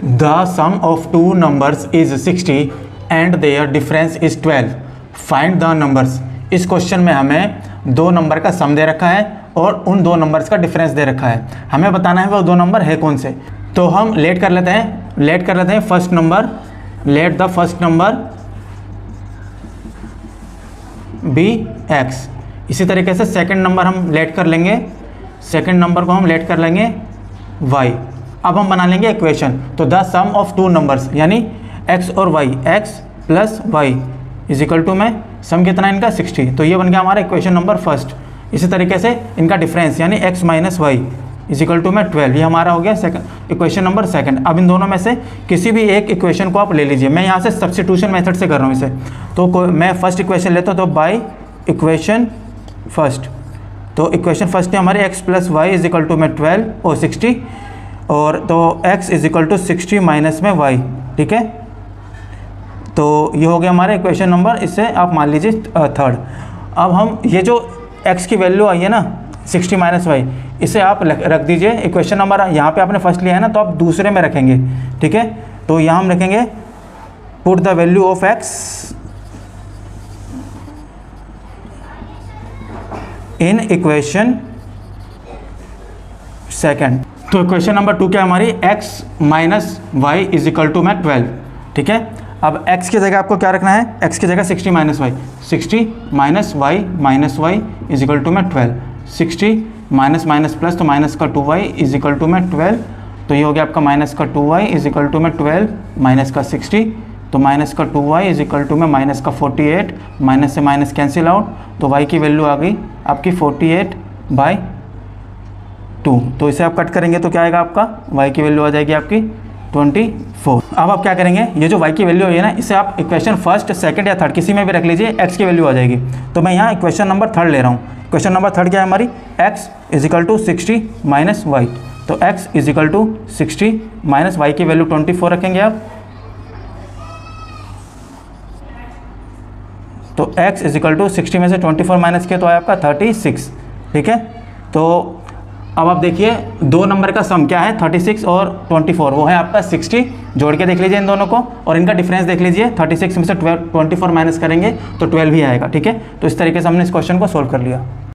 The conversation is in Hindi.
The sum of two numbers is 60 and their difference is 12, find the numbers. इस क्वेश्चन में हमें दो नंबर का सम दे रखा है और उन दो नंबर्स का डिफरेंस दे रखा है, हमें बताना है वो दो नंबर है कौन से। तो हम लेट कर लेते हैं first number, let the first number be x. इसी तरीके से सेकंड नंबर हम लेट कर लेंगे, सेकंड नंबर को हम लेट कर लेंगे वाई। अब हम बना लेंगे इक्वेशन। तो the sum of two numbers यानी एक्स और वाई, x plus y is equal to में सम कितना इनका 60, तो ये बन गया हमारा इक्वेशन नंबर फर्स्ट। इसी तरीके से इनका डिफरेंस यानी x minus y is equal to में 12, ये हमारा हो गया सेकंड इक्वेशन नंबर सेकंड। अब इन दोनों में से किसी भी एक इक्वेशन को आप ले लीजिए, मैं यहाँ से सब्स्टिट्यूशन मेथड से कर रहा हूँ इसे। तो मैं फर्स्ट इक्वेशन लेता हूँ, तो बाई इक्वेशन फर्स्ट, तो इक्वेशन फर्स्ट है हमारे x plus y is equal to में 12 और 60, और तो x is equal to 60 minus में वाई, ठीक है। तो ये हो गया हमारा इक्वेशन नंबर, इससे आप मान लीजिए थर्ड। अब हम ये जो x की वैल्यू आई है ना 60 माइनस वाई, इसे आप रख दीजिए इक्वेशन नंबर, यहाँ पे आपने फर्स्ट लिया है ना तो आप दूसरे में रखेंगे, ठीक है। तो यहाँ हम रखेंगे put the value of x in equation second. तो इक्वेशन नंबर 2 क्या है हमारी, x minus y is equal to में 12, ठीक है। अब x की जगह आपको क्या रखना है, x की जगह 60 minus y, 60 minus y is equal to में 12, 60 माइनस माइनस प्लस तो माइनस का 2y इज इक्वल टू में 12, तो ये हो गया आपका माइनस का 2y इज इक्वल टू में 12 माइनस का 60, तो माइनस का 2y इज इक्वल टू में माइनस का 48, माइनस से माइनस कैंसिल आउट, तो y की वैल्यू आ गई आपकी 48/2। तो इसे आप कट करेंगे तो क्या आएगा आपका, y की वैल्यू आ जाएगी आपकी 24। अब आप क्या करेंगे, ये जो y की वैल्यू है ना, इसे आप इक्वेशन फर्स्ट सेकंड या थर्ड किसी में भी रख लीजिए, x की वैल्यू आ जाएगी। तो मैं यहाँ इक्वेशन नंबर थर्ड ले रहा हूँ। इक्वेशन नंबर थर्ड क्या है हमारी, x is equal to 60 minus y, तो x is equal to 60 minus y की वैल्यू 24 रखेंगे आप, तो x इज इक्वल टू 60 में से 24 माइनस किया तो आया आपका 36, ठीक है। तो अब आप देखिए दो नंबर का सम क्या है 36 और 24, वो है आपका 60, जोड़ के देख लीजिए इन दोनों को, और इनका डिफरेंस देख लीजिए, 36 में से 24 माइनस करेंगे तो 12 ही आएगा, ठीक है। तो इस तरीके से हमने इस क्वेश्चन को सोल्व कर लिया।